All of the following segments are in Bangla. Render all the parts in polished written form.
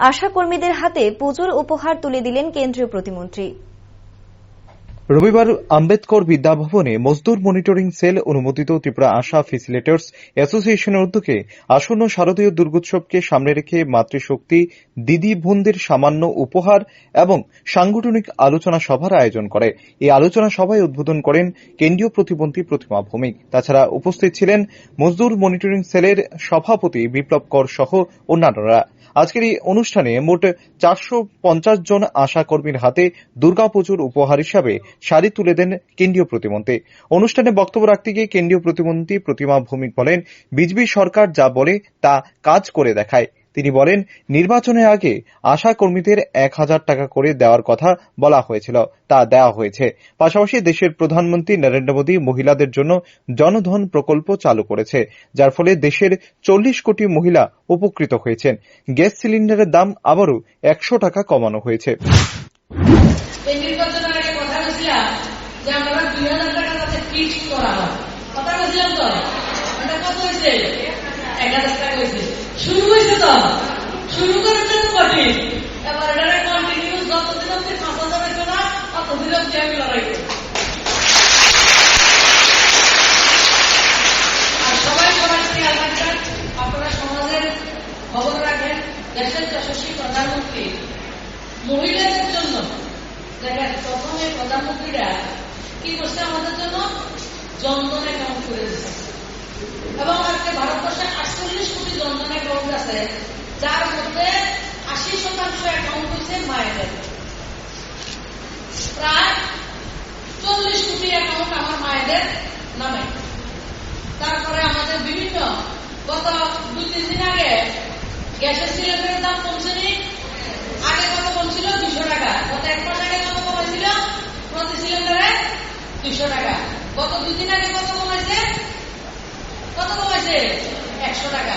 আশা কর্মীদের হাতে পুজোর উপহার তুলে দিলেন কেন্দ্রীয় প্রতিমন্ত্রী। রবিবার আম্বেদকর বিদ্যাভবনে মজদুর মনিটরিং সেল অনুমোদিত ত্রিপুরা আশা ফেসিলিটেটর্স অ্যাসোসিয়েশনের উদ্যোগে আসন্ন শারদীয় দুর্গোৎসবকে সামনে রেখে মাতৃশক্তি দিদি বোনদের সামান্য উপহার এবং সাংগঠনিক আলোচনা সভার আয়োজন করে। এই আলোচনা সভায় উদ্বোধন করেন কেন্দ্রীয় প্রতিমন্ত্রী প্রতিমা ভৌমিক। তাছাড়া উপস্থিত ছিলেন মজদুর মনিটরিং সেলের সভাপতি বিপ্লব কর সহ অন্যান্যরা। আজকের এই অনুষ্ঠানে মোট 450 জন আশা কর্মীর হাতে দুর্গাপুজোর উপহার হিসাবে শাড়ি তুলে দেন কেন্দ্রীয় প্রতিমন্ত্রী। অনুষ্ঠানে বক্তব্য রাখতে গিয়ে কেন্দ্রীয় প্রতিমন্ত্রী প্রতিমা ভৌমিক বলেন, বিজেপি সরকার যা বলে তা কাজ করে দেখায়। তিনি বলেন, নির্বাচনের আগে আশা কর্মীদের 1000 টাকা করে দেওয়ার কথা বলা হয়েছিল, তা দেওয়া হয়েছে। পাশাপাশি দেশের প্রধানমন্ত্রী নরেন্দ্র মোদী মহিলাদের জন্য জনধন প্রকল্প চালু করেছে, যার ফলে দেশের 40 কোটি মহিলা উপকৃত হয়েছেন। গ্যাস সিলিন্ডারের দাম আবারও 100 টাকা কমানো হয়েছে। শুরু হয়েছে তো শুরু করেছে তো কঠিন, এবার এটা কন্টিনিউ যতদিন অব্দি ফাঁসা যাবে না ততদিন অব্দি আমি লড়াই করি। আর সবাই সবার খেয়াল রাখবেন, আপনারা সমাজের খবর রাখেন। দেশের যশস্বী প্রধানমন্ত্রী মহিলাদের জন্য দেখেন, প্রথমে প্রধানমন্ত্রীরা কি করছে আমাদের জন্য জনধন অ্যাকাউন্ট করে দিচ্ছে এবং আজকে ভারতবর্ষে 48 কোটি জনধন অ্যাকাউন্ট আছে, যার মধ্যে 80% অ্যাকাউন্ট হচ্ছে মায়েদের। প্রায় 40 কোটি অ্যাকাউন্ট আমার মায়েদের নামে। তারপরে আমাদের বিভিন্ন গত 2-3 দিন আগে গ্যাসের সিলিন্ডারের দাম কমছেনি। আগে কত কমছিল? 200 টাকা। গত 1 মাস আগে কত কমাইছিল? প্রতি সিলিন্ডারে 200 টাকা। গত 2 দিন আগে কত কমাইছে? কত কমাইছে? 100 টাকা।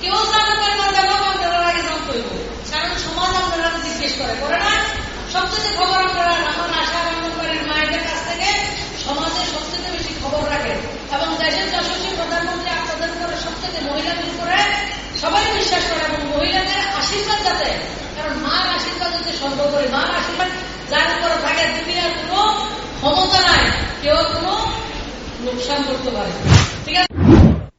কেউ জানতে পারে না, দেবো আপনারা আগে জানতে হইব, কারণ সমাজ আপনারা জিজ্ঞেস করে না। সবচেয়ে খবর আপনারা আমার আশা আনন্দকারীর মায়েদের কাছ থেকে সমাজের সবচেয়ে বেশি খবর রাখে এবং দেশের যশস্বী প্রধানমন্ত্রী আপনাদের উপরে সবচেয়ে মহিলাদের উপরে সবাই বিশ্বাস করে এবং মহিলাদের আশীর্বাদ যাতে, কারণ মার আশীর্বাদ হচ্ছে সর্বোপরি। মার আশীর্বাদ যার উপরে থাকে, দুনিয়ার কোনো ক্ষমতা নাই কেউ কোনো লোকসান করতে পারে। ঠিক আছে।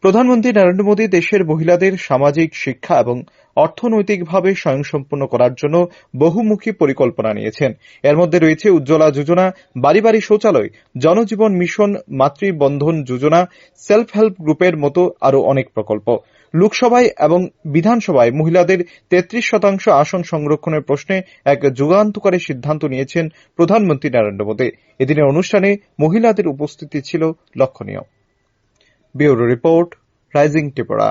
প্রধানমন্ত্রী নরেন্দ্র মোদী দেশের মহিলাদের সামাজিক, শিক্ষা এবং অর্থনৈতিকভাবে স্বয়ংসম্পূর্ণ করার জন্য বহুমুখী পরিকল্পনা নিয়েছেন। এর মধ্যে রয়েছে উজ্জ্বলা যোজনা, বাড়ি বাড়ি শৌচালয়, জনজীবন মিশন, মাতৃবন্ধন যোজনা, সেলফ হেল্প গ্রুপের মতো আরও অনেক প্রকল্প। লোকসভায় এবং বিধানসভায় মহিলাদের 33% আসন সংরক্ষণের প্রশ্নে এক যুগান্তকারী সিদ্ধান্ত নিয়েছেন প্রধানমন্ত্রী নরেন্দ্র মোদী। এদিনের অনুষ্ঠানে মহিলাদের উপস্থিতি ছিল লক্ষণীয়। Bureau report, rising Tripura.